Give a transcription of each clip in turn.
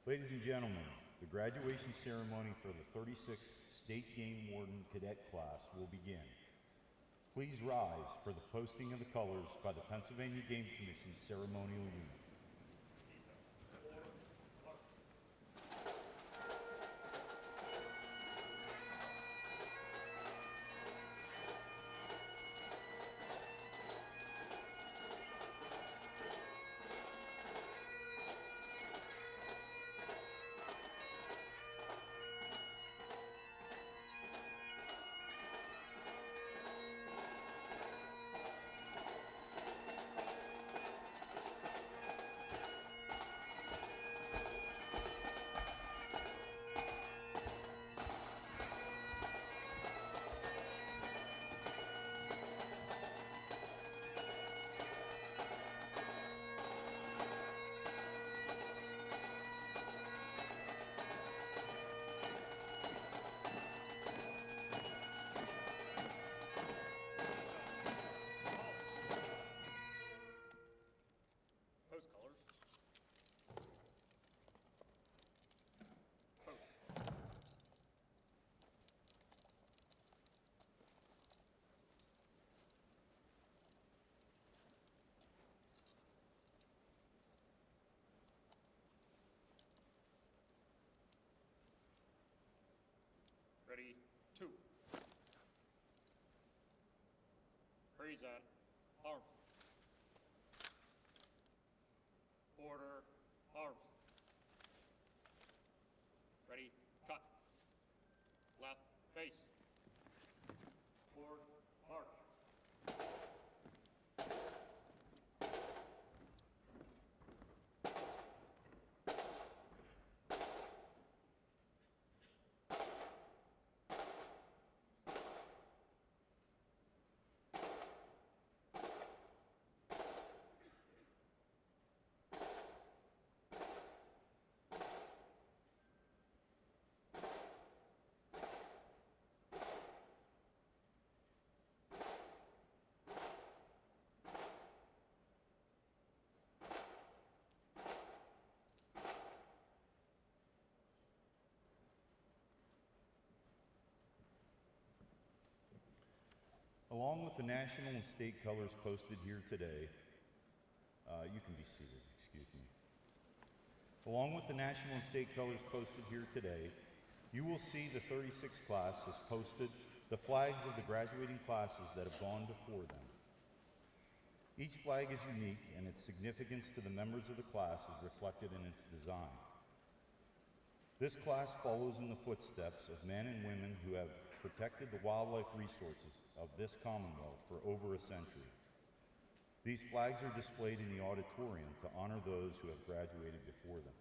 Ladies and gentlemen, the graduation ceremony for the 36th State Game Warden Cadet class will begin. Please rise for the posting of the colors by the Pennsylvania Game Commission ceremonial unit. Post colors. Post. Ready, 2. Present, arms. Order, arms. Ready, cut. Left, face. Forward, march. Along with the national and state colors posted here today, you can be seated, excuse me. Along with the national and state colors posted here today, you will see the 36th class has posted the flags of the graduating classes that have gone before them. Each flag is unique, and its significance to the members of the class is reflected in its design. This class follows in the footsteps of men and women who have protected the wildlife resources of this Commonwealth for over a century. These flags are displayed in the auditorium to honor those who have graduated before them.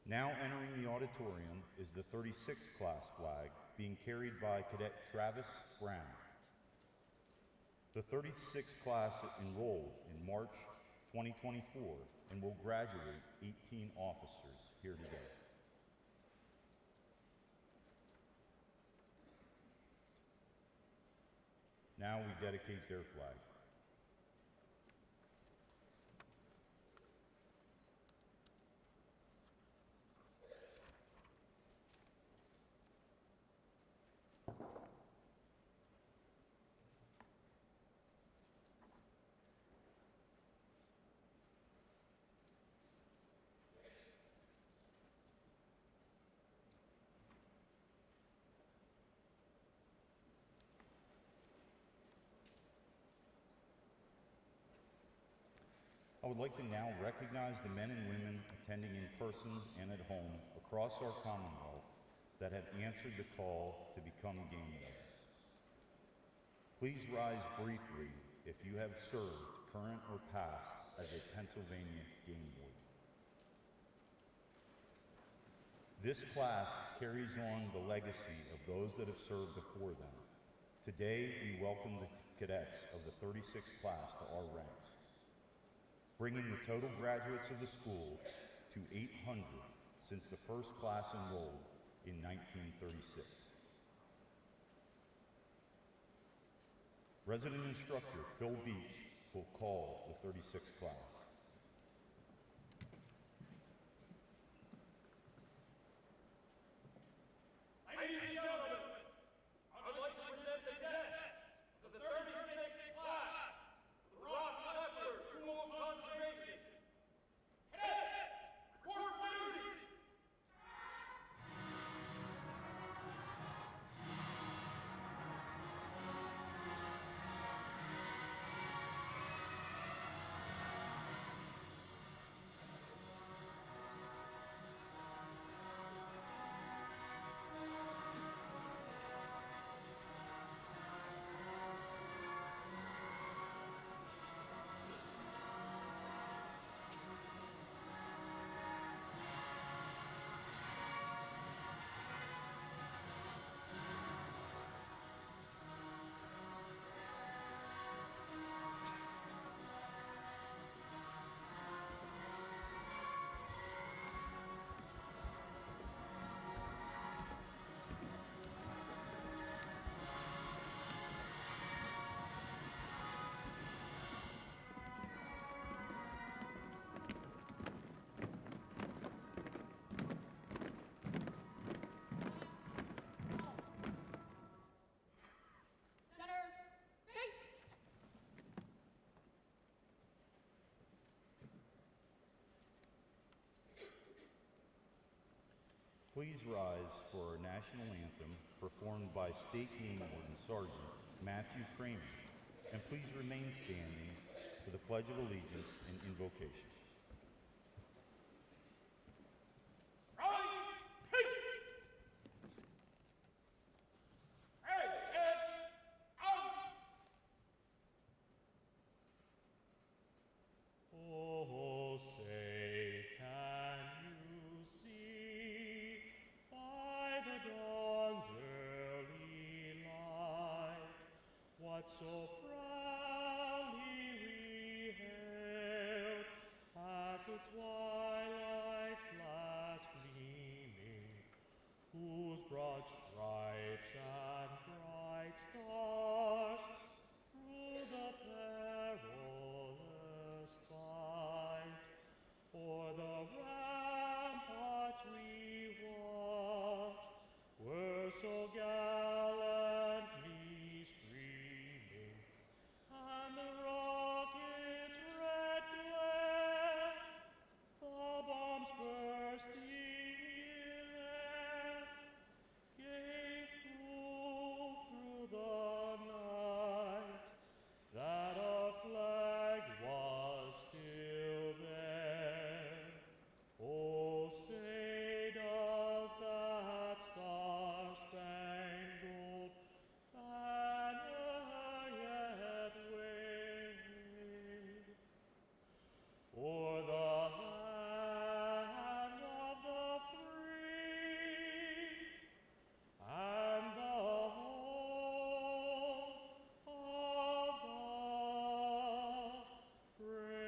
Now entering the auditorium is the 36th class flag being carried by Cadet Travis Brown. The 36th class enrolled in March 2024 and will graduate 18 officers here today. Now we dedicate their flag. I would like to now recognize the men and women attending in person and at home across our Commonwealth that have answered the call to become game wardens. Please rise briefly if you have served, current or past, as a Pennsylvania game warden. This class carries on the legacy of those that have served before them. Today, we welcome the cadets of the 36th class to our ranks, bringing the total graduates of the school to 800 since the first class enrolled in 1936. Resident Instructor Phil Beach will call the 36th class. Please rise for our national anthem performed by State Game Warden Sergeant Matthew Kramer, and please remain standing for the Pledge of Allegiance and invocation. Oh, say, can you see by the dawn's early light what so proudly we hailed at the twilight's last gleaming, whose broad stripes and bright stars through the perilous fight o'er the ramparts we watched were so gallantly streaming, and the rocket's red glare, the bombs bursting in air, gave proof through the night that our flag was still there. Oh, say does that star-spangled banner yet wave o'er the land of the free and the home of the brave.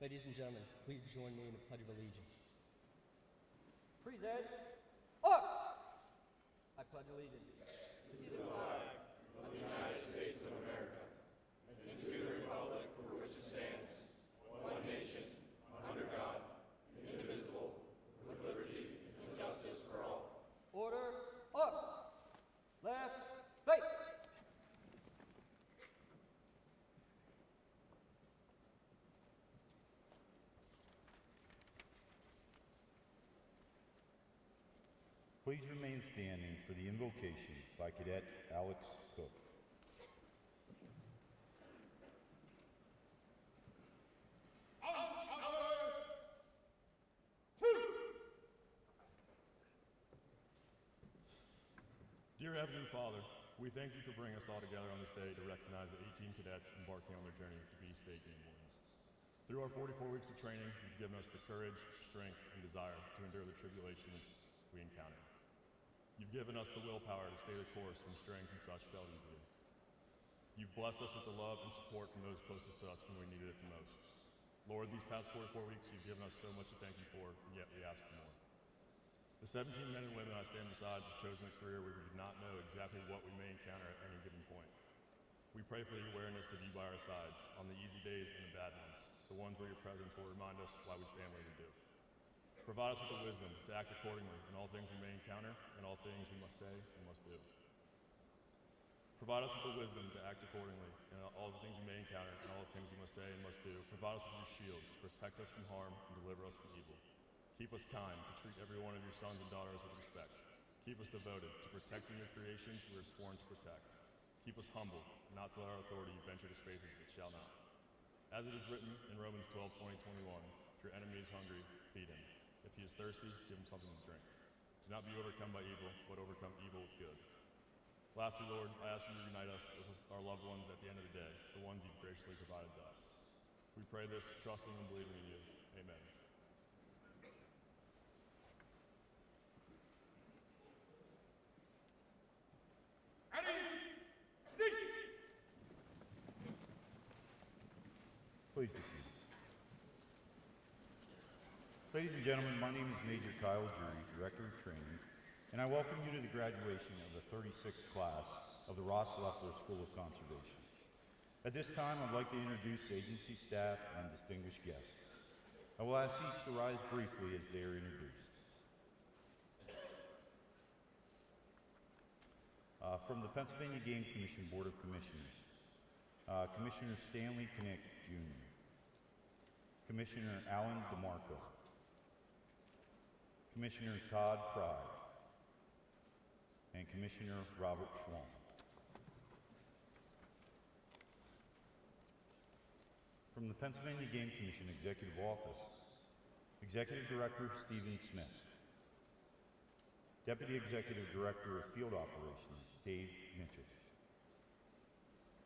Ladies and gentlemen, please join me in the Pledge of Allegiance. Present. Up! I pledge allegiance Order. Up! Left. Face! Please remain standing for the invocation by Cadet Alex Cook. Dear Heavenly Father, we thank you for bringing us all together on this day to recognize the 18 cadets embarking on their journey to be State Game Wardens. Through our 44 weeks of training, you've given us the courage, strength, and desire to endure the tribulations we encounter. You've given us the willpower to stay the course when strength and such fell easily. You've blessed us with the love and support from those closest to us when we needed it the most. Lord, these past 44 weeks, you've given us so much to thank you for, and yet we ask for more. The 17 men and women I stand beside have chosen a career where we do not know exactly what we may encounter at any given point. We pray for the awareness of you by our sides, on the easy days and the bad ones, the ones where your presence will remind us why we stand where we do. Provide us with the wisdom to act accordingly in all things we may encounter and all things we must say and must do. Provide us with the wisdom to act accordingly in all the things we may encounter and all the things we must say and must do. Provide us with your shield to protect us from harm and deliver us from evil. Keep us kind to treat every one of your sons and daughters with respect. Keep us devoted to protecting your creations we are sworn to protect. Keep us humble, not to let our authority venture to spaces that shall not. As it is written in Romans 12:20-21, if your enemy is hungry, feed him. If he is thirsty, give him something to drink. Do not be overcome by evil, but overcome evil with good. Lastly, Lord, I ask you to unite us with our loved ones at the end of the day, the ones you've graciously provided to us. We pray this, trusting and believing in you. Amen. Please be seated. Ladies and gentlemen, my name is Major Kyle Jury, Director of Training, and I welcome you to the graduation of the 36th class of the Leffler School of Conservation. At this time, I'd like to introduce agency staff and distinguished guests. I will ask each to rise briefly as they are introduced. From the Pennsylvania Game Commission Board of Commissioners, Commissioner Stanley Knick, Jr., Commissioner Alan DeMarco, Commissioner Todd Pride, and Commissioner Robert Schwalm. From the Pennsylvania Game Commission Executive Office, Executive Director Stephen Smith, Deputy Executive Director of Field Operations Dave Mitchell,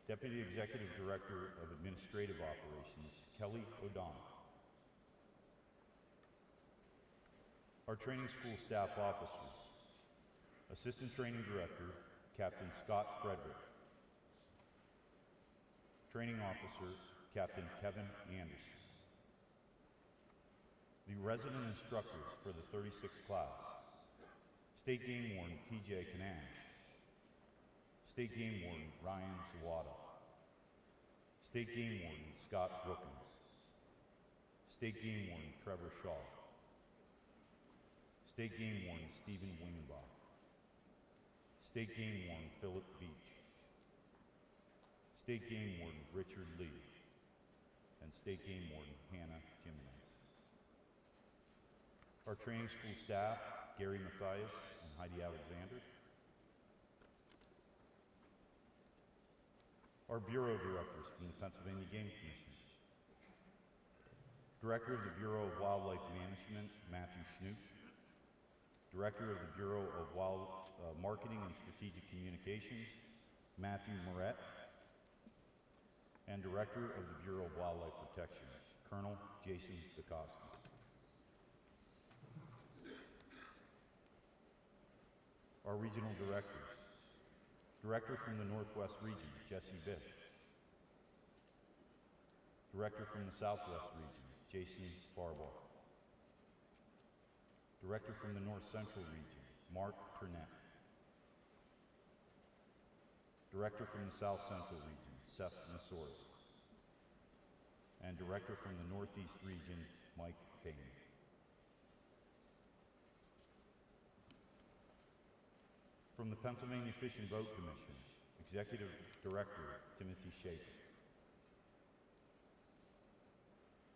Deputy Executive Director of Administrative Operations Kelly O'Donnell, our training school staff officers, Assistant Training Director Captain Scott Frederick, Training Officer Captain Kevin Anderson, the resident instructors for the 36th class, State Game Warden TJ Kanash, State Game Warden Ryan Zawada, State Game Warden Scott Brookins, State Game Warden Trevor Shaw, State Game Warden Stephen Wingenbach, State Game Warden Philip Beach, State Game Warden Richard Lee, and State Game Warden Hannah Jimenez. Our training school staff, Gary Mathias and Heidi Alexander. Our Bureau Directors from the Pennsylvania Game Commission. Director of the Bureau of Wildlife Management, Matthew Schnoop. Director of the Bureau of Marketing and Strategic Communications, Matthew Moret. And Director of the Bureau of Wildlife Protection, Colonel Jason Dukoski. Our regional directors. Director from the Northwest region, Jesse Bitt. Director from the Southwest region, Jason Farbar. Director from the North Central region, Mark Turnett. Director from the South Central region, Seth Nasoris. And Director from the Northeast region, Mike Payne. From the Pennsylvania Fish and Boat Commission, Executive Director Timothy Schaefer.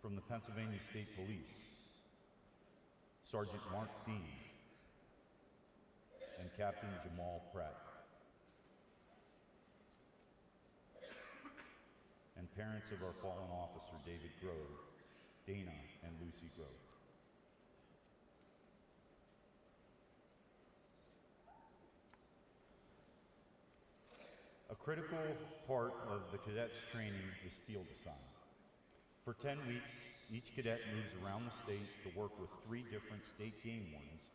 From the Pennsylvania State Police, Sergeant Mark Dean and Captain Jamal Pratt. And parents of our fallen officer David Grove, Dana and Lucy Grove. A critical part of the cadets' training is field assignment. For 10 weeks, each cadet moves around the state to work with 3 different state game wardens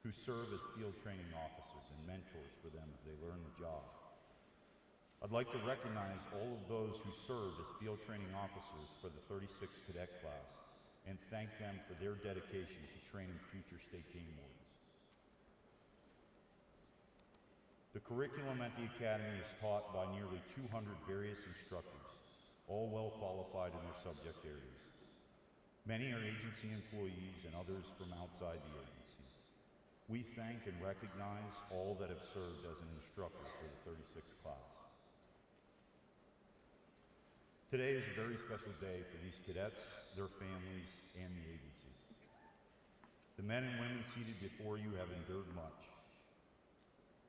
who serve as field training officers and mentors for them as they learn the job. I'd like to recognize all of those who served as field training officers for the 36th Cadet class and thank them for their dedication to training future state game wardens. The curriculum at the Academy is taught by nearly 200 various instructors, all well qualified in their subject areas. Many are agency employees and others from outside the agency. We thank and recognize all that have served as an instructor for the 36th class. Today is a very special day for these cadets, their families, and the agency. The men and women seated before you have endured much.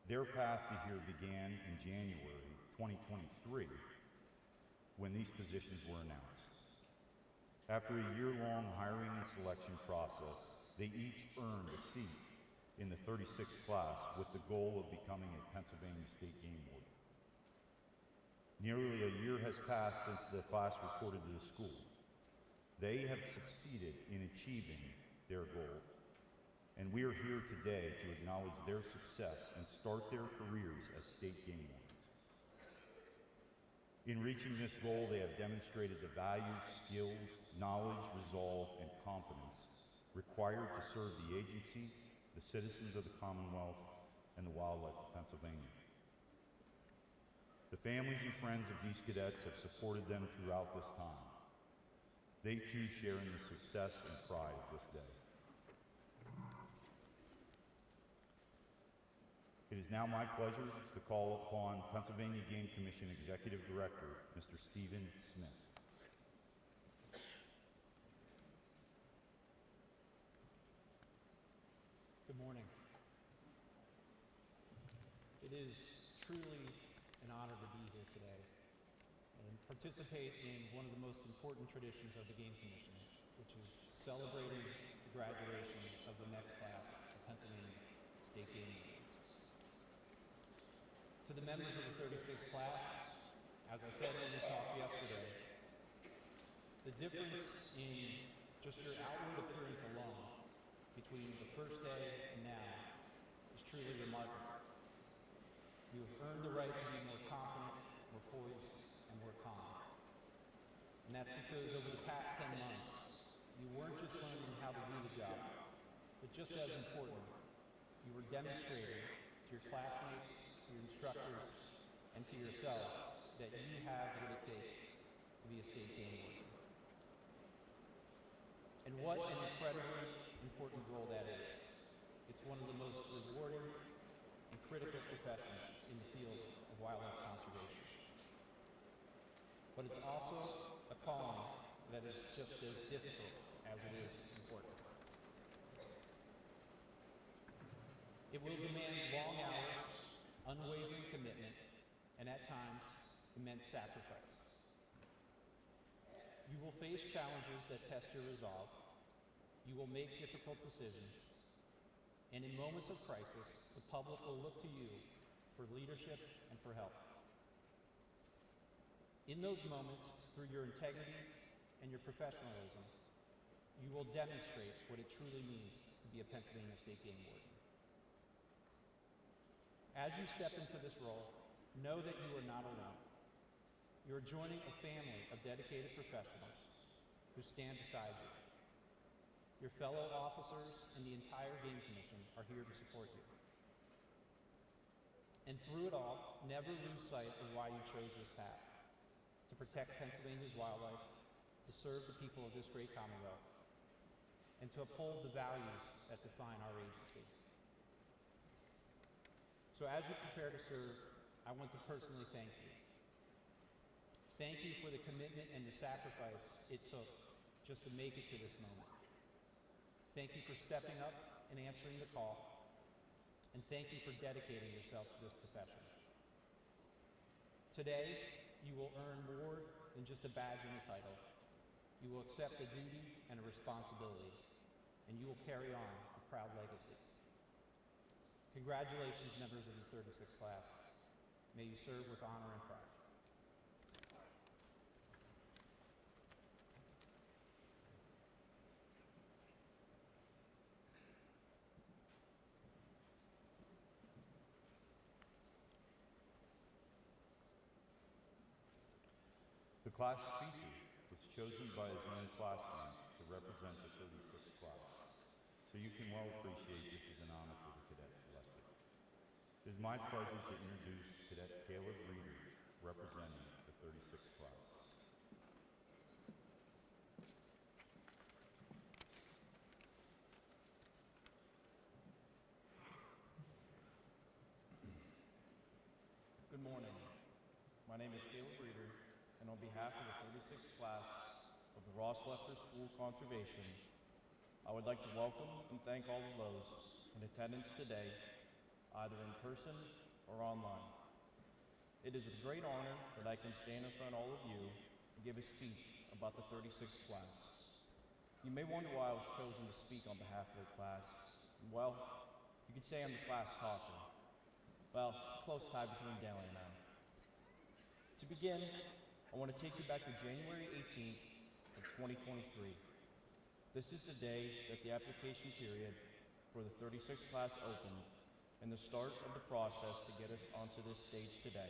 Their path to here began in January 2023 when these positions were announced. After a year-long hiring and selection process, they each earned a seat in the 36th class with the goal of becoming a Pennsylvania State Game Warden. Nearly a year has passed since the class reported to the school. They have succeeded in achieving their goal, and we are here today to acknowledge their success and start their careers as state game wardens. In reaching this goal, they have demonstrated the values, skills, knowledge, resolve, and confidence required to serve the agency, the citizens of the Commonwealth, and the wildlife of Pennsylvania. The families and friends of these cadets have supported them throughout this time. They too share in the success and pride of this day. It is now my pleasure to call upon Pennsylvania Game Commission Executive Director, Mr. Stephen Smith. Good morning. It is truly an honor to be here today and participate in one of the most important traditions of the Game Commission, which is celebrating the graduation of the next class of Pennsylvania State Game Wardens. To the members of the 36th class, as I said when we talked yesterday, the difference in just your outward appearance alone between the first day and now is truly remarkable. You have earned the right to be more confident, more poised, and more calm. And that's because over the past 10 months, you weren't just learning how to do the job, but just as important, you were demonstrating to your classmates, to your instructors, and to yourself that you have what it takes to be a state game warden. And what an incredibly important role that is. It's one of the most rewarding and critical professions in the field of wildlife conservation. But it's also a calling that is just as difficult as it is important. It will demand long hours, unwavering commitment, and at times, immense sacrifice. You will face challenges that test your resolve. You will make difficult decisions. And in moments of crisis, the public will look to you for leadership and for help. In those moments, through your integrity and your professionalism, you will demonstrate what it truly means to be a Pennsylvania State Game Warden. As you step into this role, know that you are not alone. You are joining a family of dedicated professionals who stand beside you. Your fellow officers and the entire Game Commission are here to support you. And through it all, never lose sight of why you chose this path: to protect Pennsylvania's wildlife, to serve the people of this great Commonwealth, and to uphold the values that define our agency. So as you prepare to serve, I want to personally thank you. Thank you for the commitment and the sacrifice it took just to make it to this moment. Thank you for stepping up and answering the call. And thank you for dedicating yourself to this profession. Today, you will earn more than just a badge and a title. You will accept a duty and a responsibility, and you will carry on a proud legacy. Congratulations, members of the 36th class. May you serve with honor and pride. The class speaker was chosen by his own classmates to represent the 36th class, so you can well appreciate this is an honor for the cadets selected. It is my pleasure to introduce Cadet Caleb Reeder, representing the 36th class. Good morning. My name is Caleb Reeder, and on behalf of the 36th class of the Leffler School Conservation, I would like to welcome and thank all of those in attendance today, either in person or online. It is with great honor that I can stand in front of all of you and give a speech about the 36th class. You may wonder why I was chosen to speak on behalf of the class. Well, you could say I'm the class talker. Well, it's a close tie between Dale and I. To begin, I want to take you back to January 18th of 2023. This is the day that the application period for the 36th class opened and the start of the process to get us onto this stage today.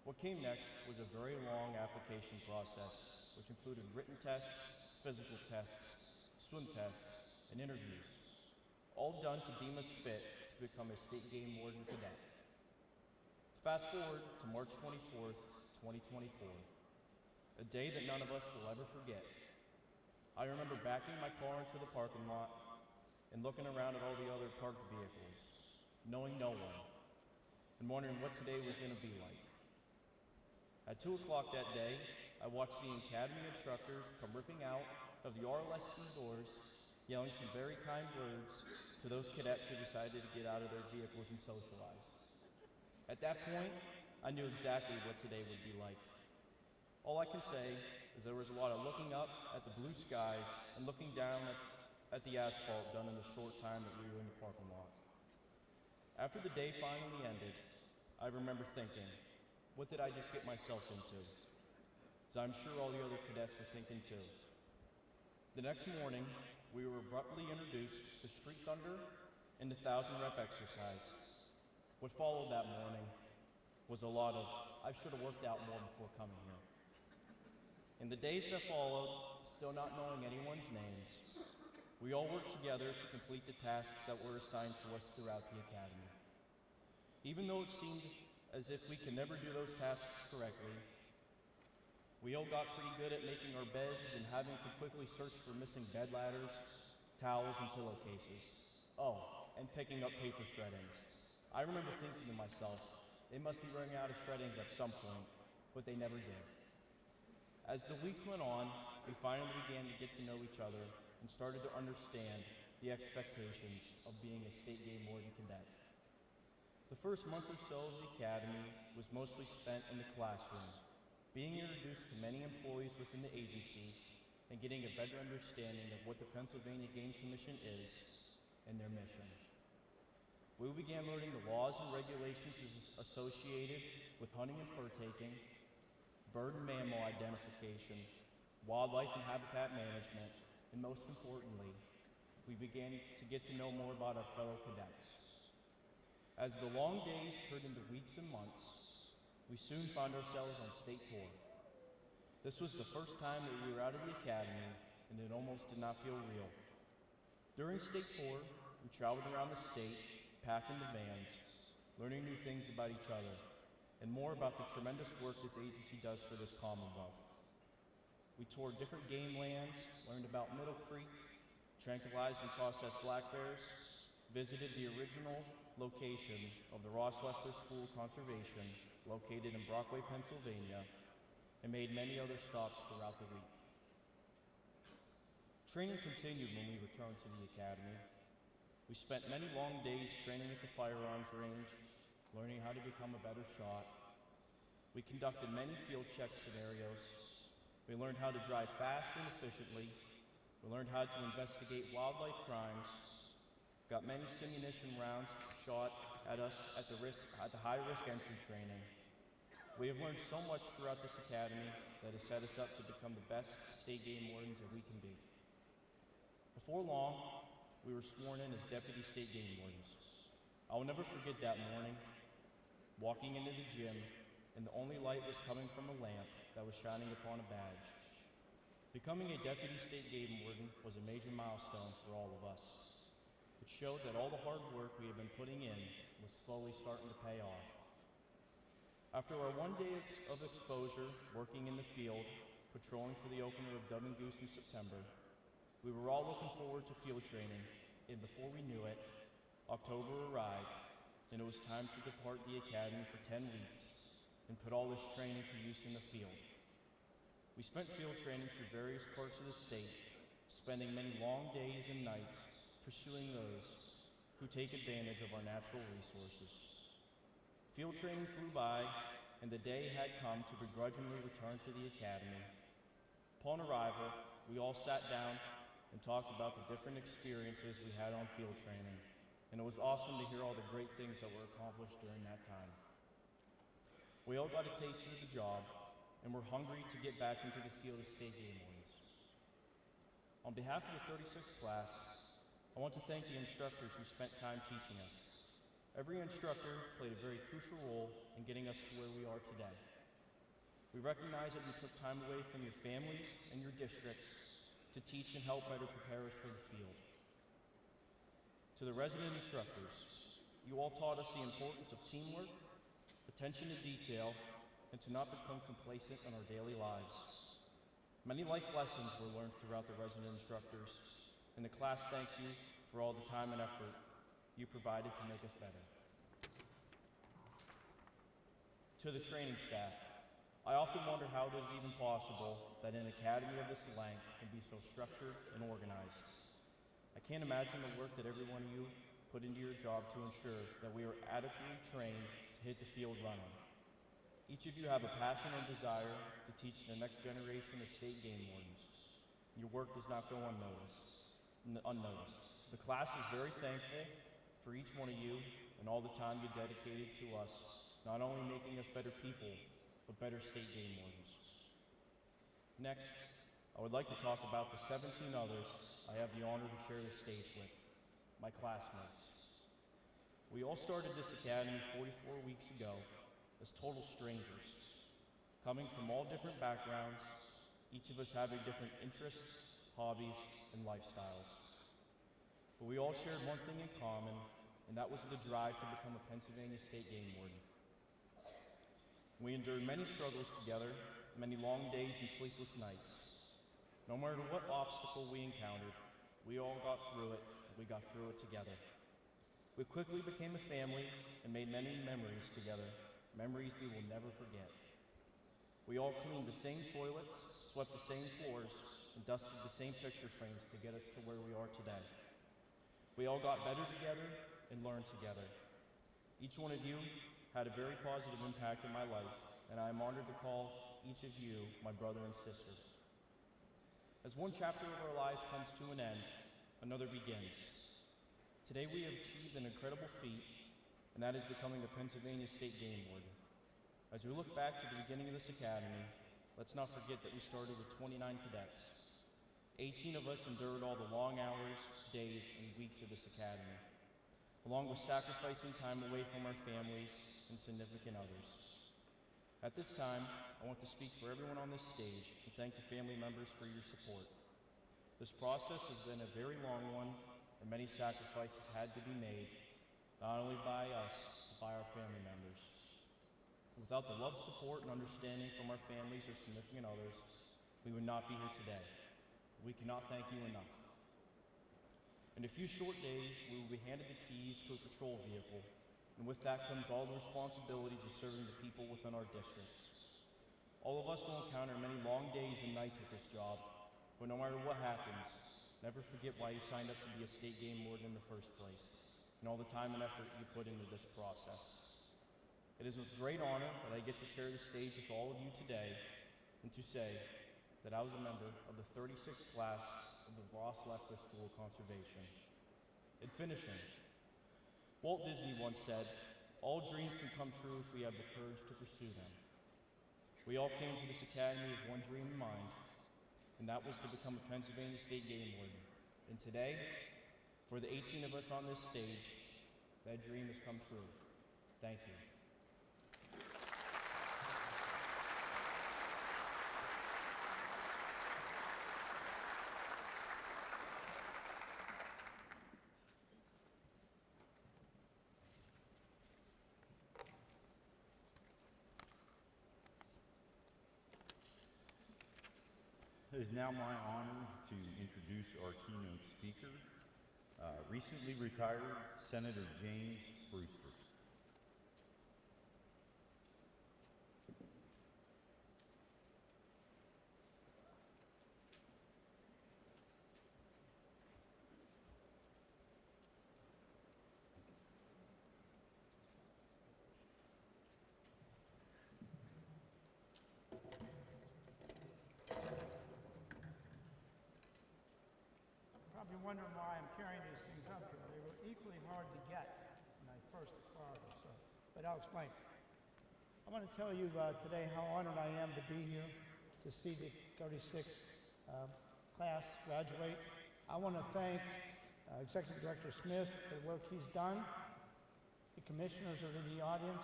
What came next was a very long application process, which included written tests, physical tests, swim tests, and interviews, all done to deem us fit to become a state game warden cadet. Fast forward to March 24th, 2024, a day that none of us will ever forget. I remember backing my car into the parking lot and looking around at all the other parked vehicles, knowing no one, and wondering what today was going to be like. At 2 o'clock that day, I watched the academy instructors come ripping out of the RLSC doors, yelling some very kind words to those cadets who decided to get out of their vehicles and socialize. At that point, I knew exactly what today would be like. All I can say is there was a lot of looking up at the blue skies and looking down at the asphalt done in the short time that we were in the parking lot. After the day finally ended, I remember thinking, what did I just get myself into? As I'm sure all the other cadets were thinking too. The next morning, we were abruptly introduced to Street Thunder and the 1,000-rep exercise. What followed that morning was a lot of, I should have worked out more before coming here. In the days that followed, still not knowing anyone's names, we all worked together to complete the tasks that were assigned to us throughout the academy. Even though it seemed as if we could never do those tasks correctly, we all got pretty good at making our beds and having to quickly search for missing bed ladders, towels, and pillowcases. Oh, and picking up paper shreddings. I remember thinking to myself, they must be running out of shreddings at some point, but they never did. As the weeks went on, we finally began to get to know each other and started to understand the expectations of being a state game warden cadet. The first month or so of the academy was mostly spent in the classroom, being introduced to many employees within the agency and getting a better understanding of what the Pennsylvania Game Commission is and their mission. We began learning the laws and regulations associated with hunting and fur taking, bird and mammal identification, wildlife and habitat management, and most importantly, we began to get to know more about our fellow cadets. As the long days turned into weeks and months, we soon found ourselves on state tour. This was the first time that we were out of the academy, and it almost did not feel real. During state tour, we traveled around the state, packed into vans, learning new things about each other, and more about the tremendous work this agency does for this Commonwealth. We toured different game lands, learned about Middle Creek, tranquilized and processed black bears, visited the original location of the Leffler School Conservation, located in Brockway, Pennsylvania, and made many other stops throughout the week. Training continued when we returned to the academy. We spent many long days training at the firearms range, learning how to become a better shot. We conducted many field check scenarios. We learned how to drive fast and efficiently. We learned how to investigate wildlife crimes, got many simunition rounds shot at us at the high-risk entry training. We have learned so much throughout this academy that has set us up to become the best state game wardens that we can be. Before long, we were sworn in as deputy state game wardens. I will never forget that morning, walking into the gym, and the only light was coming from a lamp that was shining upon a badge. Becoming a deputy state game warden was a major milestone for all of us. It showed that all the hard work we had been putting in was slowly starting to pay off. After our one day of exposure working in the field, patrolling for the opener of Dove and Goose in September, we were all looking forward to field training, and before we knew it, October arrived, and it was time to depart the academy for 10 weeks and put all this training to use in the field. We spent field training through various parts of the state, spending many long days and nights pursuing those who take advantage of our natural resources. Field training flew by, and the day had come to begrudgingly return to the academy. Upon arrival, we all sat down and talked about the different experiences we had on field training, and it was awesome to hear all the great things that were accomplished during that time. We all got a taste of the job, and were hungry to get back into the field as state game wardens. On behalf of the 36th class, I want to thank the instructors who spent time teaching us. Every instructor played a very crucial role in getting us to where we are today. We recognize that you took time away from your families and your districts to teach and help better prepare us for the field. To the resident instructors, you all taught us the importance of teamwork, attention to detail, and to not become complacent in our daily lives. Many life lessons were learned throughout the resident instructors, and the class thanks you for all the time and effort you provided to make us better. To the training staff, I often wonder how it is even possible that an academy of this length can be so structured and organized. I can't imagine the work that every one of you put into your job to ensure that we are adequately trained to hit the field running. Each of you have a passion and desire to teach the next generation of state game wardens. Your work does not go unnoticed. The class is very thankful for each one of you and all the time you dedicated to us, not only making us better people, but better state game wardens. Next, I would like to talk about the 17 others I have the honor to share the stage with, my classmates. We all started this academy 44 weeks ago as total strangers, coming from all different backgrounds, each of us having different interests, hobbies, and lifestyles. But we all shared one thing in common, and that was the drive to become a Pennsylvania State Game Warden. We endured many struggles together, many long days and sleepless nights. No matter what obstacle we encountered, we all got through it, and we got through it together. We quickly became a family and made many memories together, memories we will never forget. We all cleaned the same toilets, swept the same floors, and dusted the same picture frames to get us to where we are today. We all got better together and learned together. Each one of you had a very positive impact in my life, and I am honored to call each of you my brother and sister. As one chapter of our lives comes to an end, another begins. Today we have achieved an incredible feat, and that is becoming a Pennsylvania State Game Warden. As we look back to the beginning of this academy, let's not forget that we started with 29 cadets. 18 of us endured all the long hours, days, and weeks of this academy, along with sacrificing time away from our families and significant others. At this time, I want to speak for everyone on this stage and thank the family members for your support. This process has been a very long one, and many sacrifices had to be made, not only by us, but by our family members. Without the love, support, and understanding from our families or significant others, we would not be here today. We cannot thank you enough. In a few short days, we will be handed the keys to a patrol vehicle, and with that comes all the responsibilities of serving the people within our districts. All of us will encounter many long days and nights with this job, but no matter what happens, never forget why you signed up to be a state game warden in the first place, and all the time and effort you put into this process. It is with great honor that I get to share the stage with all of you today, and to say that I was a member of the 36th class of the Leffler School of Conservation. In finishing, Walt Disney once said, "All dreams can come true if we have the courage to pursue them." We all came to this academy with one dream in mind, and that was to become a Pennsylvania State Game Warden. And today, for the 18 of us on this stage, that dream has come true. Thank you. It is now my honor to introduce our keynote speaker, recently retired Senator James Brewster. Probably wondering why I'm carrying these things up here. They were equally hard to get when I first acquired them, but I'll explain. I want to tell you today how honored I am to be here to see the 36th class graduate. I want to thank Executive Director Smith for the work he's done. The commissioners are in the audience.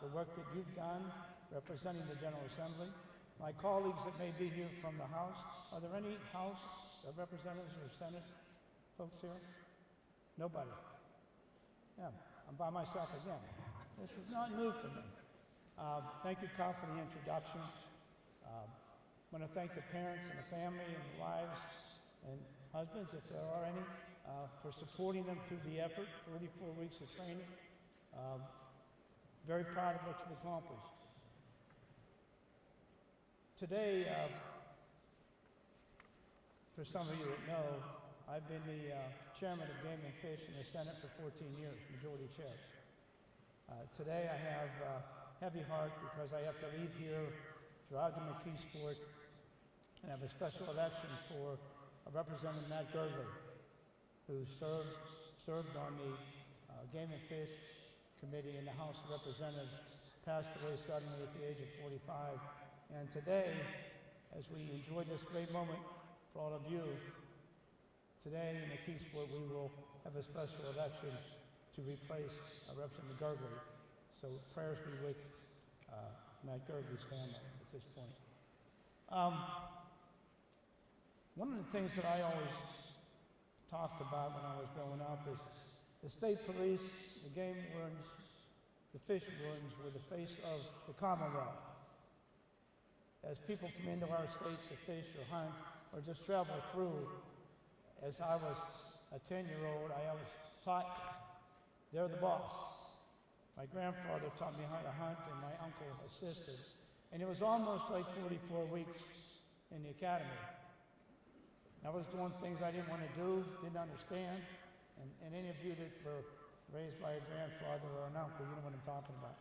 The work that you've done representing the General Assembly. My colleagues that may be here from the House. Are there any House representatives or Senate folks here? Nobody. Yeah, I'm by myself again. This is not new for me. Thank you, Kyle, for the introduction. I want to thank the parents and the family and the wives and husbands, if there are any, for supporting them through the effort, 44 weeks of training. very proud of what you've accomplished. Today, for some of you that know, I've been the chairman of Game and Fish in the Senate for 14 years, majority chair. Today I have a heavy heart because I have to leave here, drive to McKeesport, and have a special election for Representative Matt Gergley, who served on the Game and Fish Committee in the House of Representatives, passed away suddenly at the age of 45. And today, as we enjoy this great moment for all of you, today in McKeesport we will have a special election to replace Representative Gergley. So prayers be with Matt Gergley's family at this point. One of the things that I always talked about when I was growing up is the state police, the game wardens, the fish wardens were the face of the Commonwealth. As people come into our state to fish or hunt or just travel through, as I was a 10-year-old, I was taught they're the boss. My grandfather taught me how to hunt and my uncle assisted. And it was almost like 44 weeks in the academy. I was doing things I didn't want to do, didn't understand. And any of you that were raised by a grandfather or an uncle, you know what I'm talking about.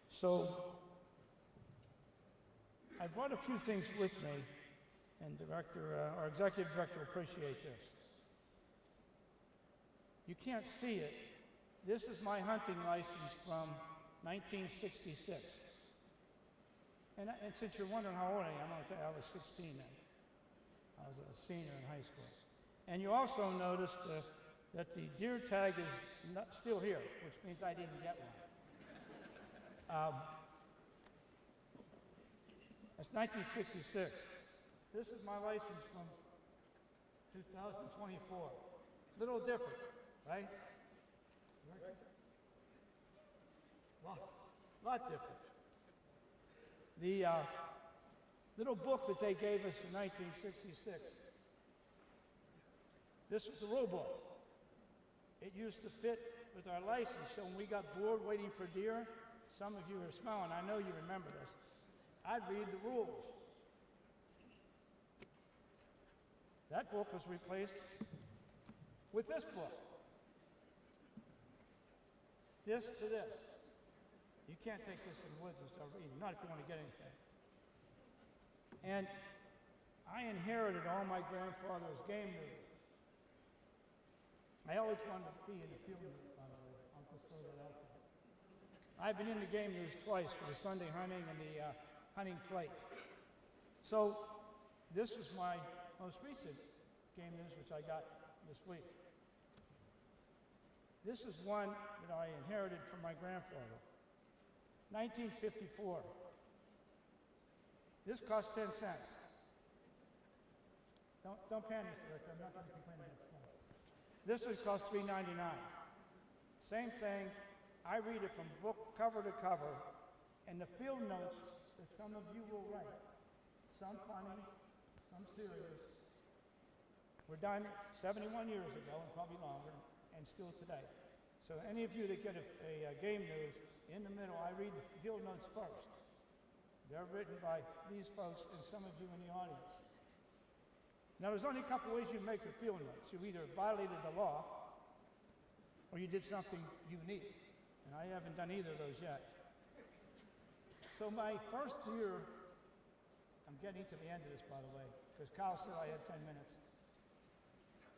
So I brought a few things with me, and our executive director will appreciate this. You can't see it. This is my hunting license from 1966. And since you're wondering how old I am, I'll tell you I was 16 then. I was a senior in high school. And you also noticed that the deer tag is still here, which means I didn't get one. That's 1966. This is my license from 2024. Little different, right? Lot different. The little book that they gave us in 1966, this was the rule book. It used to fit with our license, so when we got bored waiting for deer, some of you are smiling, I know you remember this, I'd read the rules. That book was replaced with this book. This to this. You can't take this in the woods and start reading, not if you want to get anything. And I inherited all my grandfather's game news. I always wanted to be in the field news, by the way. Uncle throw that out there. I've been in the game news twice for the Sunday hunting and the hunting plate. So this is my most recent game news, which I got this week. This is one that I inherited from my grandfather. 1954. This cost 10 cents. Don't panic, Rick. I'm not going to complain about that. This would cost $3.99. Same thing. I read it from book cover to cover, and the field notes that some of you will write, some funny, some serious, were done 71 years ago, and probably longer, and still today. So any of you that get a game news, in the middle, I read the field notes first. They're written by these folks and some of you in the audience. Now, there's only a couple ways you make your field notes. You either violated the law, or you did something unique. And I haven't done either of those yet. So my first year, I'm getting to the end of this, by the way, because Kyle said I had 10 minutes.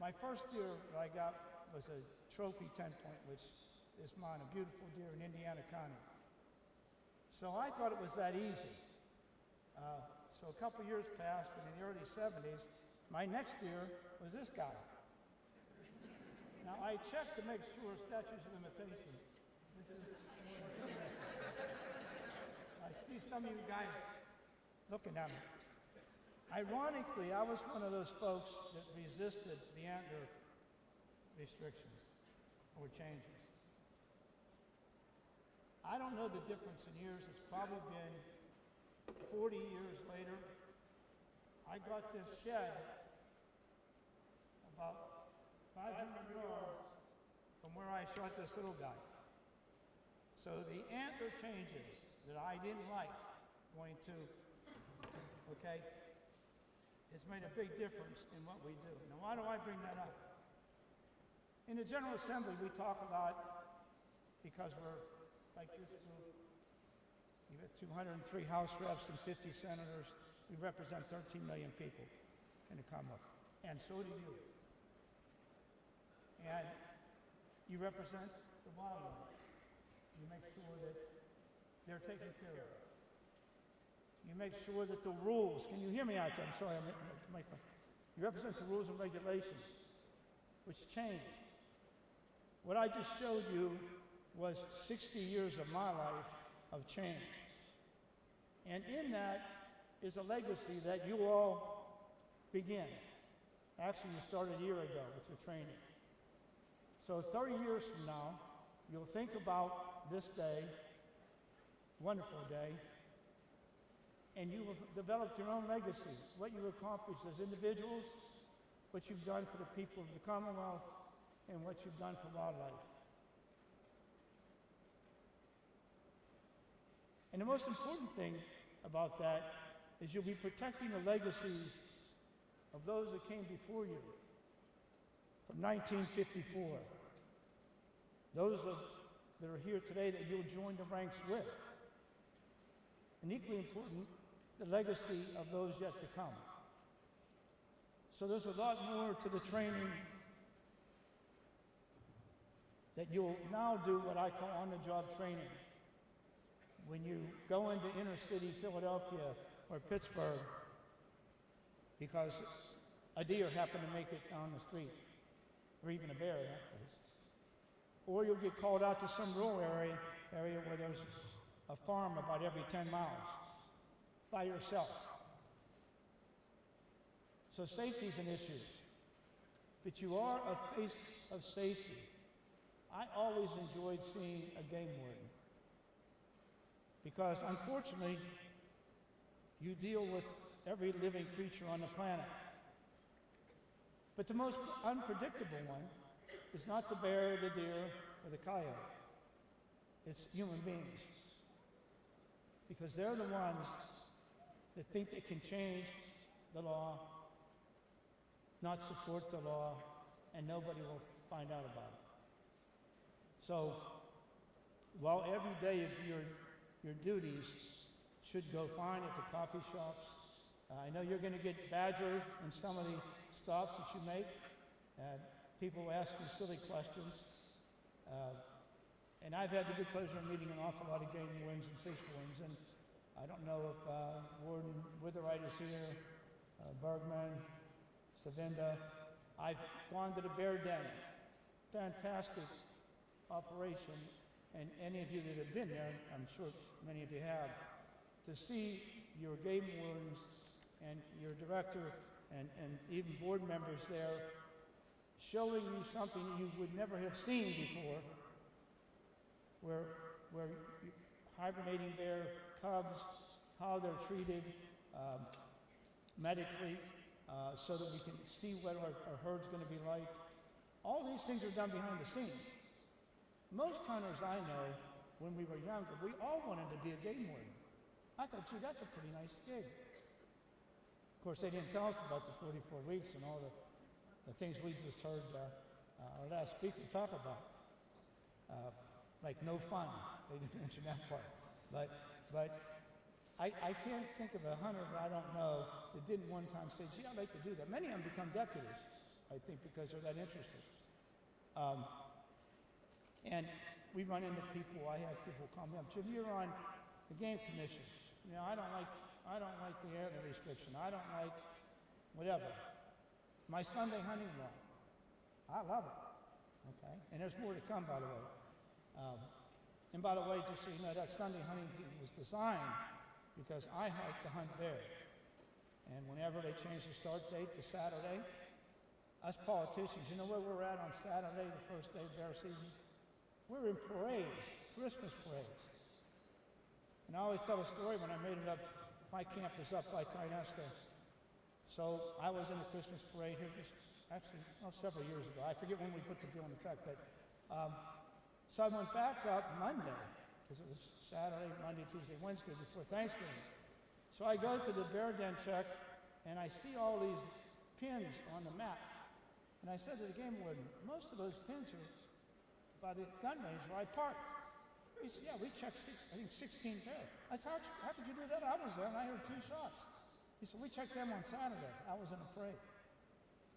My first deer that I got was a trophy 10-point, which is mine, a beautiful deer in Indiana County. So I thought it was that easy. So a couple years passed, and in the early 70s, my next deer was this guy. Now I checked to make sure statutes of limitations. I see some of you guys looking at me. Ironically, I was one of those folks that resisted the antler restrictions or changes. I don't know the difference in years. It's probably been 40 years later. I got this shed about 500 yards from where I shot this little guy. So the antler changes that I didn't like going to, okay, it's made a big difference in what we do. Now, why do I bring that up? In the General Assembly, we talk about, because we're like this group, you got 203 House reps and 50 senators. We represent 13 million people in the Commonwealth. And so do you. And you represent the wildlife. You make sure that they're taken care of. You make sure that the rules, can you hear me out there? I'm sorry, you represent the rules and regulations, which change. What I just showed you was 60 years of my life of change. And in that is a legacy that you all begin. Actually, you started a year ago with your training. So 30 years from now, you'll think about this day, wonderful day, and you will develop your own legacy, what you accomplished as individuals, what you've done for the people of the Commonwealth, and what you've done for wildlife. And the most important thing about that is you'll be protecting the legacies of those that came before you from 1954. Those that are here today that you'll join the ranks with. And equally important, the legacy of those yet to come. So there's a lot more to the training that you'll now do what I call on-the-job training. When you go into inner city Philadelphia or Pittsburgh because a deer happened to make it down the street, or even a bear in that case. Or you'll get called out to some rural area where there's a farm about every 10 miles by yourself. So safety is an issue, but you are a face of safety. I always enjoyed seeing a game warden because unfortunately you deal with every living creature on the planet. But the most unpredictable one is not the bear, the deer, or the coyote. It's human beings. Because they're the ones that think they can change the law, not support the law, and nobody will find out about it. So, while every day of your duties should go fine at the coffee shops, I know you're going to get badgered in some of the stops that you make. People ask you silly questions. And I've had the good pleasure of meeting an awful lot of game wardens and fish wardens. And I don't know if Warden Witherite is here, Bergman, Savinda. I've gone to the bear den. Fantastic operation. And any of you that have been there, I'm sure many of you have, to see your game wardens and your director and even board members there showing you something that you would never have seen before, where hibernating bear cubs, how they're treated medically, so that we can see what our herd's going to be like. All these things are done behind the scenes. Most hunters I know, when we were younger, we all wanted to be a game warden. I thought, gee, that's a pretty nice gig. Of course, they didn't tell us about the 44 weeks and all the things we just heard our last speaker talk about. Like no fun. They didn't mention that part. But I can't think of a hunter that I don't know that didn't one time say, gee, I'd like to do that. Many of them become deputies, I think, because they're that interested. And we run into people, I have people call me up, Jim, you're on the game commission. You know, I don't like the area restriction. I don't like whatever. My Sunday hunting law. I love it. Okay? And there's more to come, by the way. And by the way, just so you know, that Sunday hunting was designed because I like to hunt bear. And whenever they change the start date to Saturday, us politicians, you know where we're at on Saturday, the first day of bear season? We're in parades, Christmas parades. And I always tell a story when I made it up, my camp is up by Tynesta. So I was in the Christmas parade here several years ago. I forget when we put the bill in effect, but so I went back up Monday because it was Saturday, Monday, Tuesday, Wednesday before Thanksgiving. So I go to the bear den check, and I see all these pins on the map. And I said to the game warden, most of those pins are by the gun range where I parked. He said, yeah, we checked 16 pairs. I said, how could you do that? I was there, and I heard 2 shots. He said, we checked them on Saturday. I was in a parade.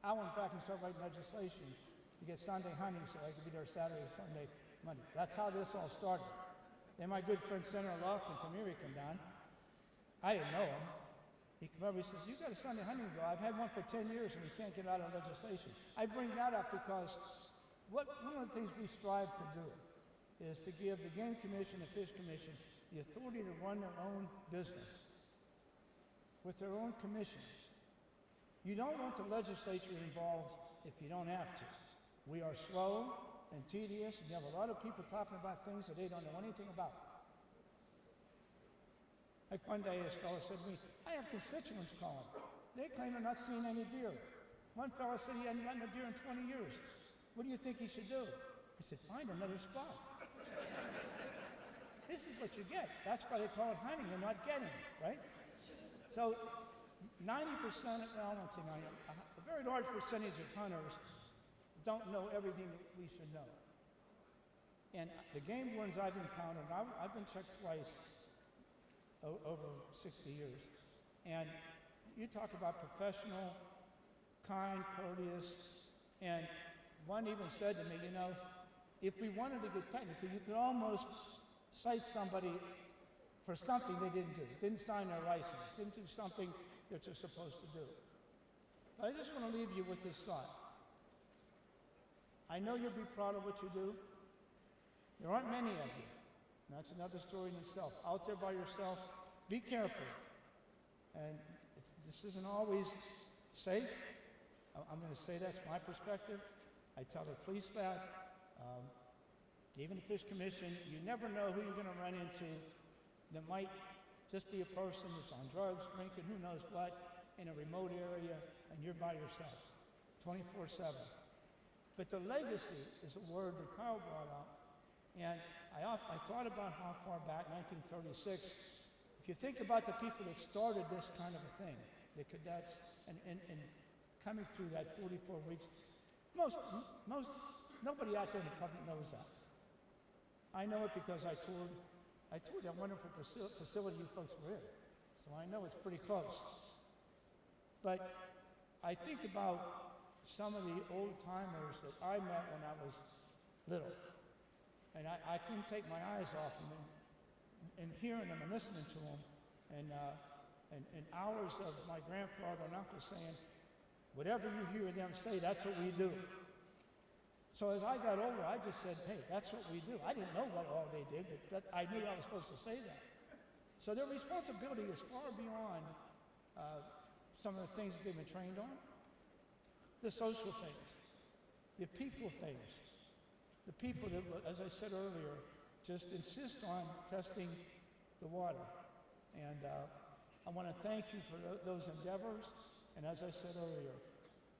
I went back and started writing legislation to get Sunday hunting so I could be there Saturday, Sunday, Monday. That's how this all started. Then my good friend Senator Leffler from Erie came down. I didn't know him. He came over, he says, you got a Sunday hunting bill. I've had one for 10 years and we can't get out of legislation. I bring that up because one of the things we strive to do is to give the Game Commission, the Fish Commission, the authority to run their own business with their own commission. You don't want the legislature involved if you don't have to. We are slow and tedious, and you have a lot of people talking about things that they don't know anything about. Like one day this fellow said to me, I have constituents calling. They claim they're not seeing any deer. One fellow said he hadn't gotten a deer in 20 years. What do you think he should do? I said, find another spot. This is what you get. That's why they call it hunting and not getting, right? So 90% of, well, I won't say 90, a very large percentage of hunters don't know everything that we should know. And the game wardens I've encountered, I've been checked twice over 60 years. And you talk about professional, kind, courteous, and one even said to me, you know, if we wanted to get technical, you could almost cite somebody for something they didn't do, didn't sign their license, didn't do something that you're supposed to do. But I just want to leave you with this thought. I know you'll be proud of what you do. There aren't many of you. And that's another story in itself. Out there by yourself, be careful. And this isn't always safe. I'm going to say that's my perspective. I tell the police that. Even the Fish Commission, you never know who you're going to run into that might just be a person that's on drugs, drinking, who knows what, in a remote area, and you're by yourself, 24/7. But the legacy is a word that Kyle brought up, and I thought about how far back, 1936, if you think about the people that started this kind of a thing, the cadets, and coming through that 44 weeks, nobody out there in the public knows that. I know it because I toured that wonderful facility you folks were in, so I know it's pretty close. But I think about some of the old timers that I met when I was little, and I couldn't take my eyes off them, and hearing them and listening to them, and hours of my grandfather and uncle saying, whatever you hear them say, that's what we do. So as I got older, I just said, hey, that's what we do. I didn't know what all they did, but I knew I was supposed to say that. So their responsibility is far beyond some of the things that they've been trained on. The social things, the people things, the people that, as I said earlier, just insist on testing the water. And I want to thank you for those endeavors. And as I said earlier,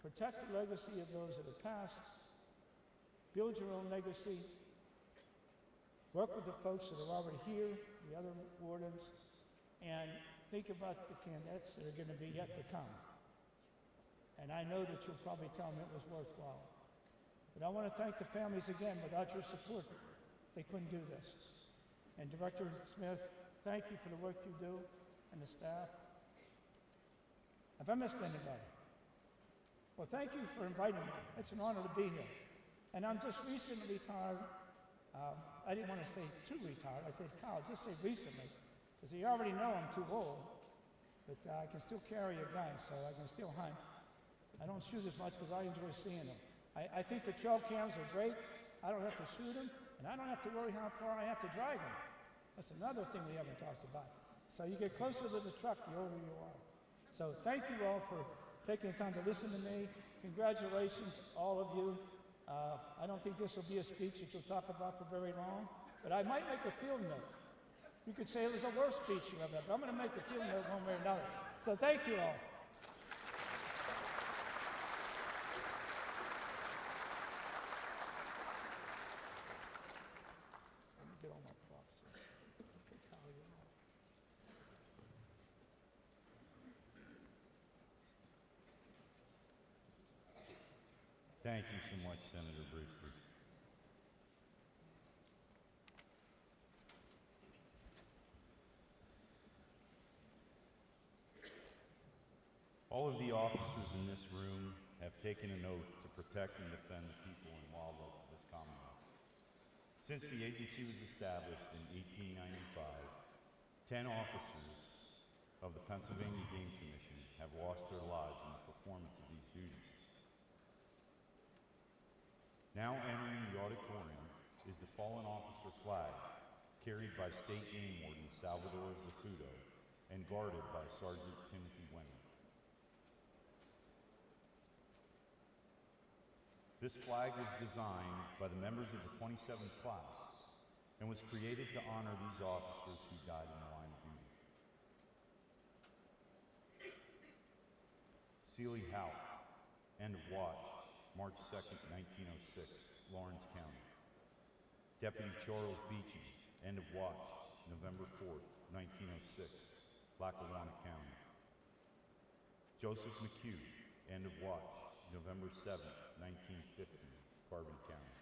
protect the legacy of those that have passed. Build your own legacy. Work with the folks that are already here, the other wardens, and think about the cadets that are going to be yet to come. And I know that you'll probably tell them it was worthwhile. But I want to thank the families again. Without your support, they couldn't do this. And Director Smith, thank you for the work you do, and the staff. Have I missed anybody? Well, thank you for inviting me. It's an honor to be here. And I'm just recently retired. I didn't want to say too retired. I said, Kyle, just say recently, because you already know I'm too old. But I can still carry a gun, so I can still hunt. I don't shoot as much because I enjoy seeing them. I think the trail cams are great. I don't have to shoot them, and I don't have to worry how far I have to drive them. That's another thing we haven't talked about. So you get closer to the truck, the older you are. So thank you all for taking the time to listen to me. Congratulations, all of you. I don't think this will be a speech that you'll talk about for very long, but I might make a field note. You could say it was the worst speech you ever had, but I'm going to make a field note one way or another. So thank you all. Let me get all my props here. Thank you so much, Senator Brewster. All of the officers in this room have taken an oath to protect and defend the people and wildlife of this Commonwealth. Since the agency was established in 1895, 10 officers of the Pennsylvania Game Commission have lost their lives in the performance of these duties. Now entering the auditorium is the fallen officer flag, carried by State Game Warden Salvador Zafudo and guarded by Sergeant Timothy Wenham. This flag was designed by the members of the 27th class and was created to honor these officers who died in the line of duty. Seeley Houck, end of watch, March 2nd, 1906, Lawrence County. Deputy Charles Beecham, end of watch, November 4th, 1906, Lackawanna County. Joseph McHugh, end of watch, November 7th, 1950, Carbon County.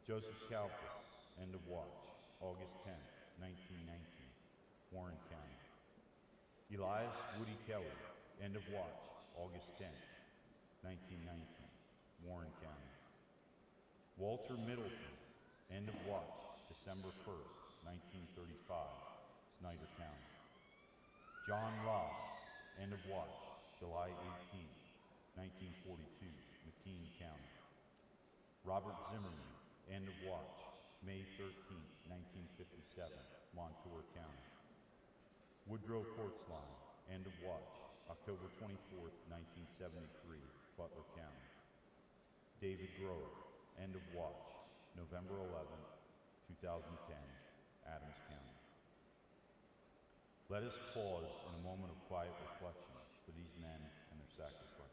Joseph Kalpas, end of watch, August 10th, 1919, Warren County. Elias Woody Kelly, end of watch, August 10th, 1919, Warren County. Walter Middleton, end of watch, December 1st, 1935, Snyder County. John Ross, end of watch, July 18th, 1942, McKean County. Robert Zimmerman, end of watch, May 13th, 1957, Montour County. Woodrow Portsline, end of watch, October 24th, 1973, Butler County. David Grove, end of watch, November 11th, 2010, Adams County. Let us pause in a moment of quiet reflection for these men and their sacrifices.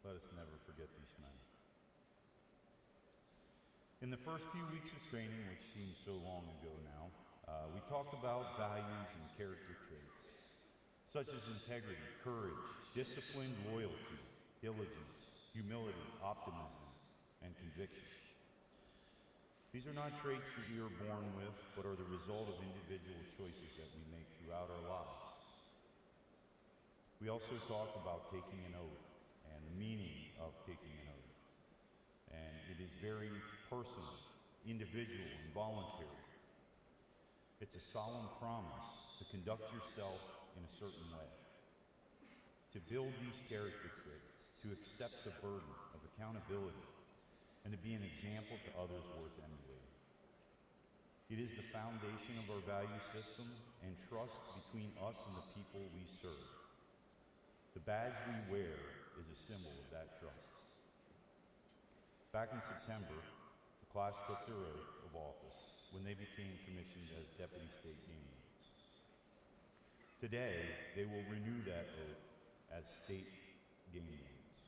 Let us never forget these men. In the first few weeks of training, which seems so long ago now, we talked about values and character traits, such as integrity, courage, discipline, loyalty, diligence, humility, optimism, and conviction. These are not traits that we are born with, but are the result of individual choices that we make throughout our lives. We also talked about taking an oath and the meaning of taking an oath. And it is very personal, individual, and voluntary. It's a solemn promise to conduct yourself in a certain way, to build these character traits, to accept the burden of accountability, and to be an example to others worth emulating. It is the foundation of our value system and trust between us and the people we serve. The badge we wear is a symbol of that trust. Back in September, the class took their oath of office when they became commissioned as Deputy State Game Wardens. Today, they will renew that oath as State Game Wardens.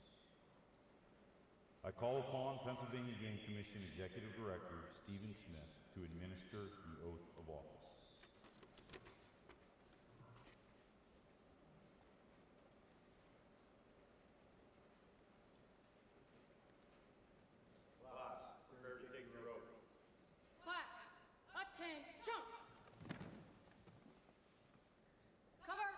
I call upon Pennsylvania Game Commission Executive Director Stephen Smith to administer the oath of office. Class, left hand, jump. Cover.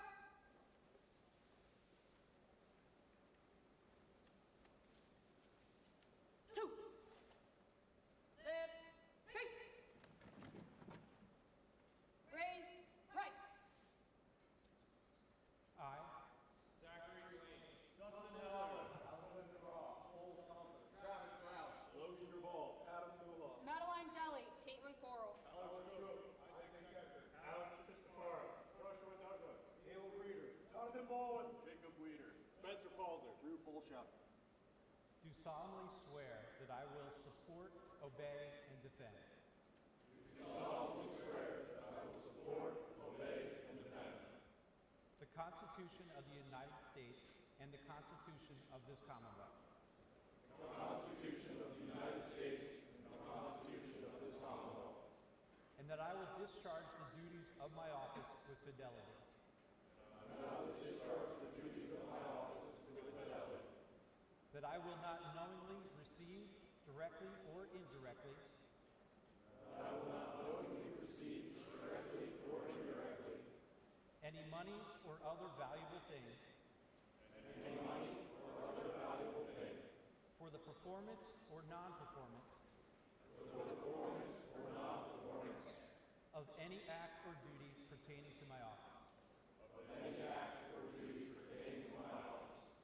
do solemnly swear that I will support, obey, and defend the Constitution of the United States and the Constitution of this Commonwealth. And that I will discharge the duties of my office with fidelity. That I will not knowingly receive, directly or indirectly, any money or other valuable thing for the performance or non-performance of any act or duty pertaining to my office,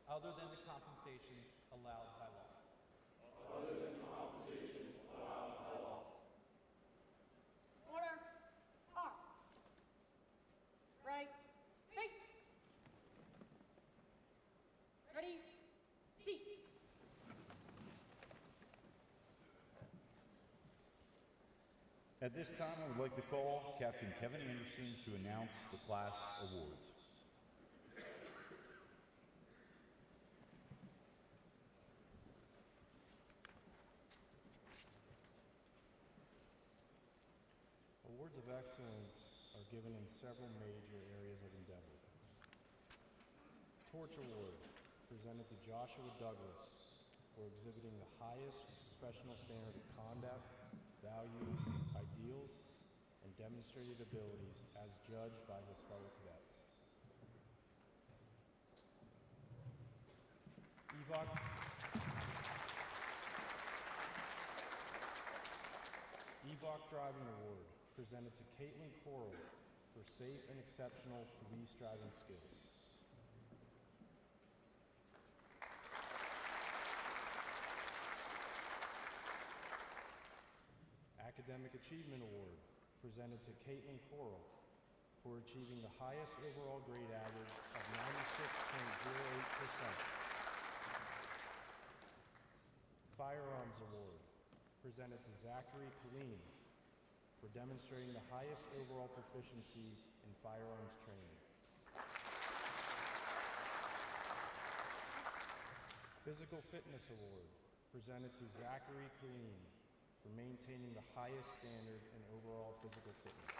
other than the compensation allowed by law. Order. Arms. Right. Face. Ready. Seats. At this time, I would like to call Captain Kevin Anderson to announce the class awards. Awards of excellence are given in several major areas of endeavor. Torch Award, presented to Joshua Douglas for exhibiting the highest professional standard of conduct, values, ideals, and demonstrated abilities as judged by his fellow cadets. EVOC Driving Award, presented to Caitlin Coral for safe and exceptional police driving skills. Academic Achievement Award, presented to Caitlin Coral for achieving the highest overall grade average of 96.08%. Firearms Award, presented to Zachary Colleen for demonstrating the highest overall proficiency in firearms training. Physical Fitness Award, presented to Zachary Colleen for maintaining the highest standard in overall physical fitness.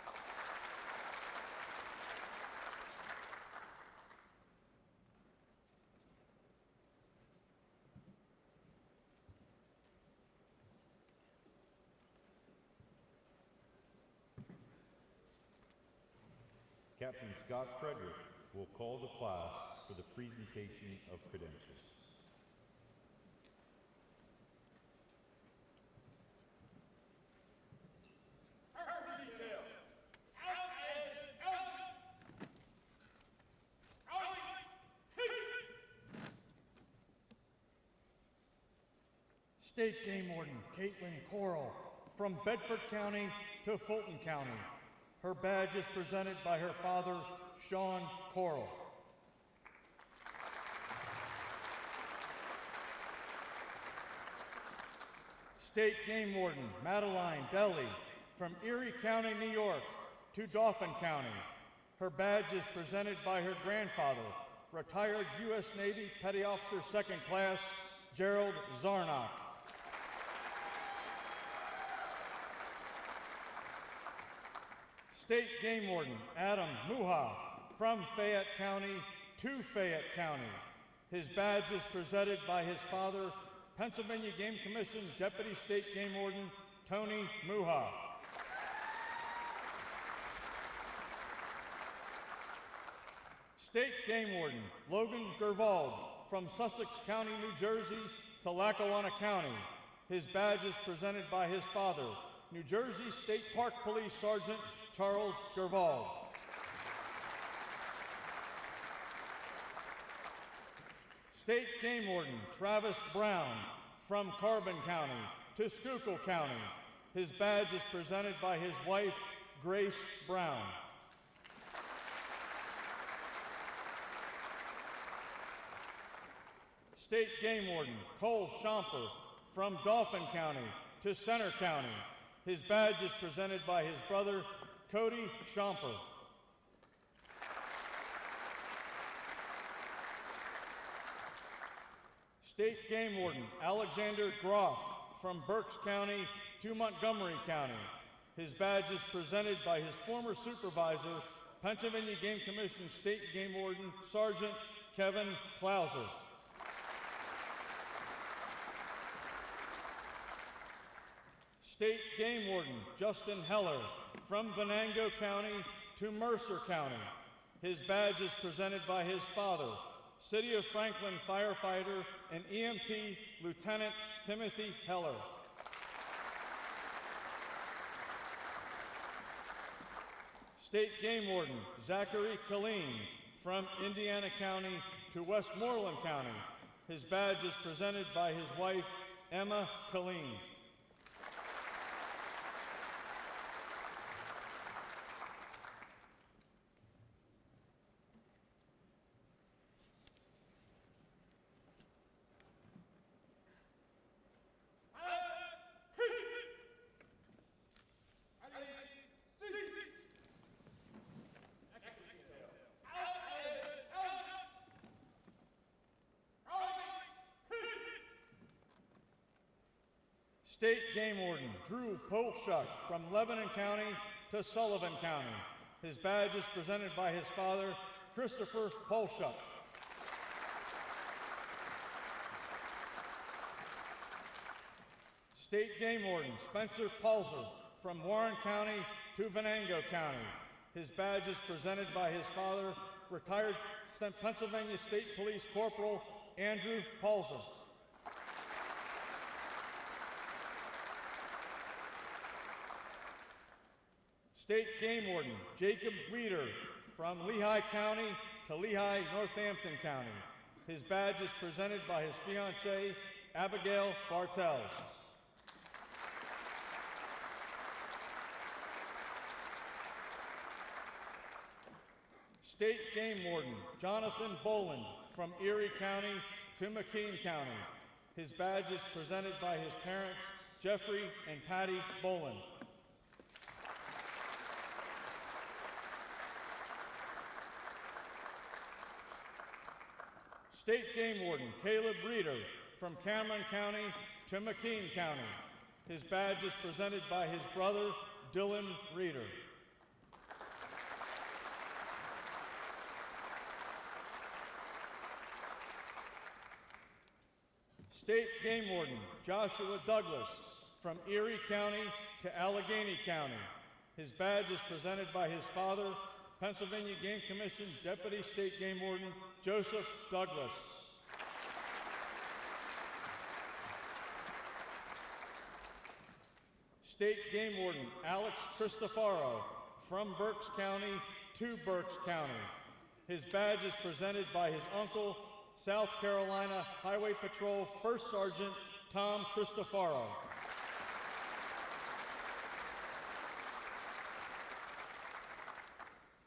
Captain Scott Frederick will call the class for the presentation of credentials. State Game Warden Caitlin Coral from Bedford County to Fulton County. Her badge is presented by her father, Sean Coral. State Game Warden Madeline Deli from Erie County, New York to Dauphin County. Her badge is presented by her grandfather, retired U.S. Navy Petty Officer Second Class, Gerald Zarnock. State Game Warden Adam Muha from Fayette County to Fayette County. His badge is presented by his father, Pennsylvania Game Commission Deputy State Game Warden Tony Muha. State Game Warden Logan Gervald from Sussex County, New Jersey to Lackawanna County. His badge is presented by his father, New Jersey State Park Police Sergeant Charles Gervald. State Game Warden Travis Brown from Carbon County to Schuylkill County. His badge is presented by his wife, Grace Brown. State Game Warden Cole Schomper from Dauphin County to Center County. His badge is presented by his brother, Cody Schomper. State Game Warden Alexander Groff from Berks County to Montgomery County. His badge is presented by his former supervisor, Pennsylvania Game Commission State Game Warden Sergeant Kevin Klauser. State Game Warden Justin Heller from Venango County to Mercer County. His badge is presented by his father, City of Franklin firefighter and EMT Lieutenant Timothy Heller. State Game Warden Zachary Killeen from Indiana County to Westmoreland County. His badge is presented by his wife, Emma Killeen. State Game Warden Drew Polshuck from Lebanon County to Sullivan County. His badge is presented by his father, Christopher Polshuck. State Game Warden Spencer Palzer from Warren County to Venango County. His badge is presented by his father, retired Pennsylvania State Police Corporal Andrew Palzer. State Game Warden Jacob Weeder from Lehigh County to Lehigh, Northampton County. His badge is presented by his fiancée, Abigail Bartels. State Game Warden Jonathan Boland from Erie County to McKean County. His badge is presented by his parents, Jeffrey and Patty Boland. State Game Warden Caleb Reeder from Cameron County to McKean County. His badge is presented by his brother, Dylan Reeder. State Game Warden Joshua Douglas from Erie County to Allegheny County. His badge is presented by his father, Pennsylvania Game Commission Deputy State Game Warden Joseph Douglas. State Game Warden Alex Cristofaro from Berks County to Berks County. His badge is presented by his uncle, South Carolina Highway Patrol First Sergeant Tom Cristofaro.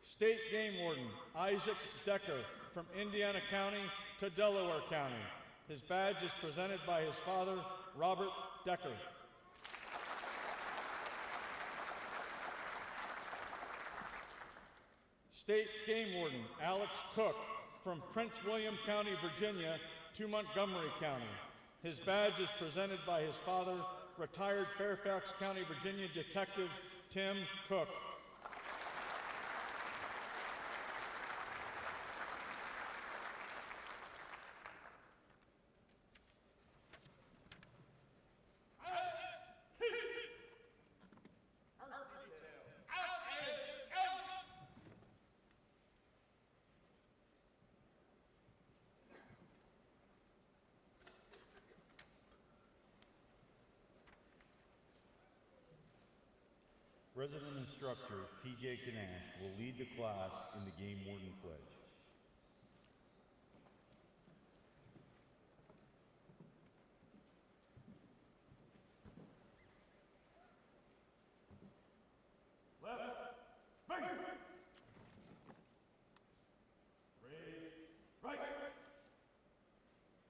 State Game Warden Isaac Decker from Indiana County to Delaware County. His badge is presented by his father, Robert Decker. State Game Warden Alex Cook from Prince William County, Virginia to Montgomery County. His badge is presented by his father, retired Fairfax County, Virginia Detective Tim Cook. Resident Instructor TJ Kanash will lead the class in the Game Warden Pledge. Right.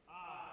I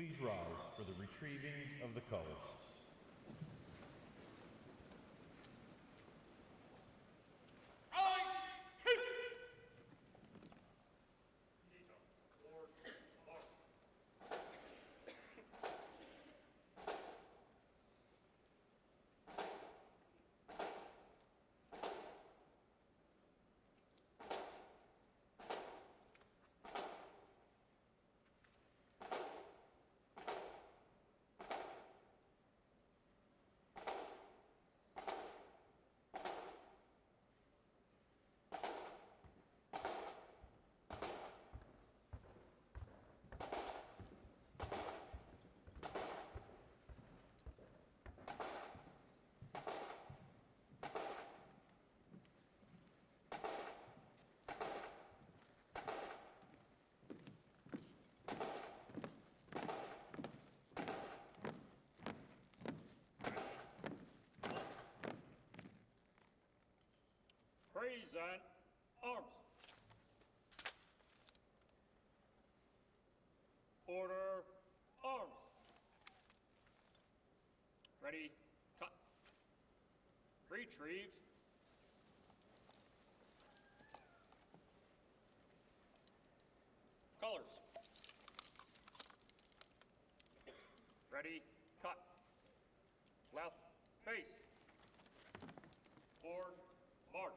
Please rise for the retrieving of the colors. Present arms. Order arms. Ready, cut. Retrieve. Colors. Ready, cut. Left, face. Forward, march.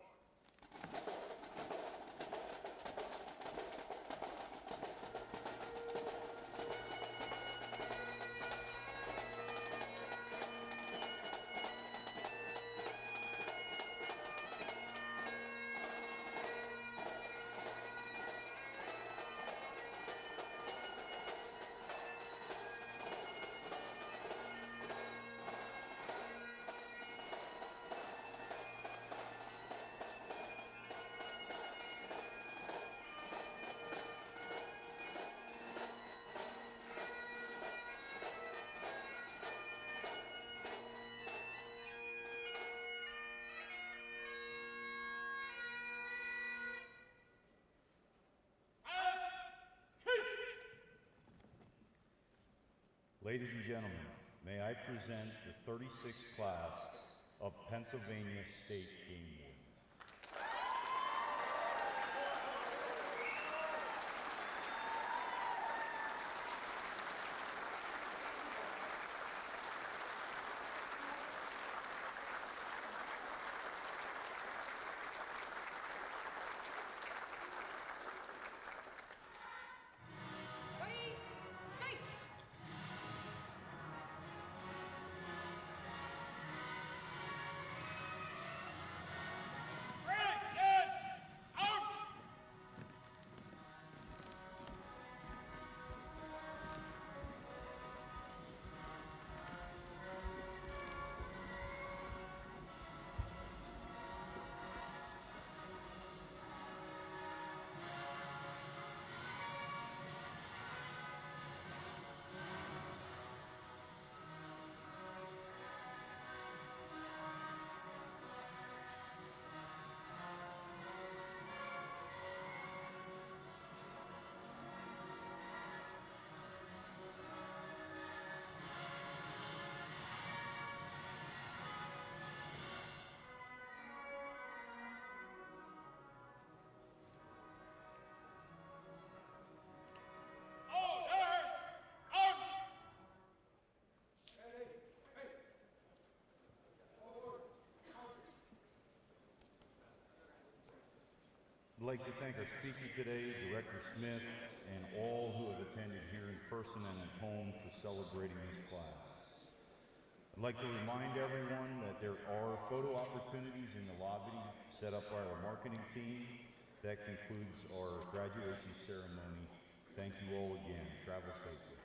Ladies and gentlemen, may I present the 36th class of Pennsylvania State Game Wardens. Ready, face. I'd like to thank our speaker today, Director Smith, and all who have attended here in person and at home for celebrating this class. I'd like to remind everyone that there are photo opportunities in the lobby set up by our marketing team. That concludes our graduation ceremony. Thank you all again. Travel safely.